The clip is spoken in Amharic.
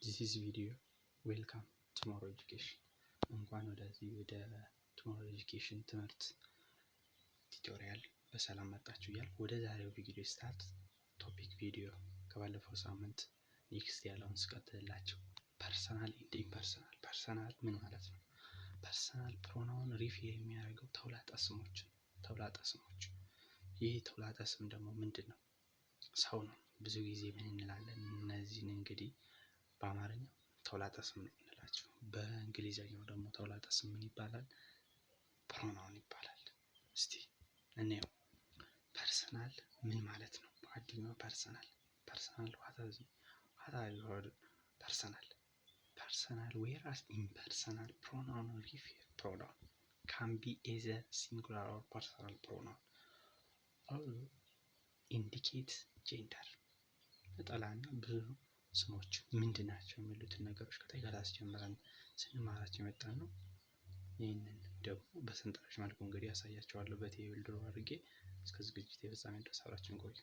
this is video welcome tomorrow education እንኳን ወደዚህ ወደ ቱሞሮ ኤጁኬሽን ትምህርት ቱቶሪያል በሰላም መጣችሁ እያልኩ ወደ ዛሬው ቪዲዮ ስታርት ቶፒክ ቪዲዮ ከባለፈው ሳምንት ኔክስት ያለውን ስቀጥልላችሁ ፐርሰናል ኤንድ ኢምፐርሰናል ፐርሰናል ምን ማለት ነው? ፐርሰናል ፕሮናውን ሪፌር የሚያደርገው ተውላጠ ስሞች ይህ ተውላጠ ስም ደግሞ ምንድነው? ሰው ነው። ብዙ ጊዜ ምን እንላለን? እነዚህን እንግዲህ በአማርኛ ተውላጠ ስም ነው እንላቸው። በእንግሊዘኛው ደግሞ ተውላጠ ስም ምን ይባላል? ፕሮናውን ይባላል። እስቲ እንየው። ፐርሰናል ምን ማለት ነው? በአዲኛው ፐርሰናል what are you heard personal whereas impersonal pronoun refer pronoun can be either singular or personal pronoun or indicate gender ነጠላና ብዙ ስሞች ምንድናቸው የሚሉትን ነገሮች ከጠቅላላ ጀምረን ስንማራቸው የመጣን ነው። ይህንን ደግሞ በሰንጠረዥ መልኩ እንግዲህ ያሳያቸዋለሁ በቴብል ድሮ አድርጌ እስከ ዝግጅት የፍጻሜ ድረስ አብራችሁን ቆዩ።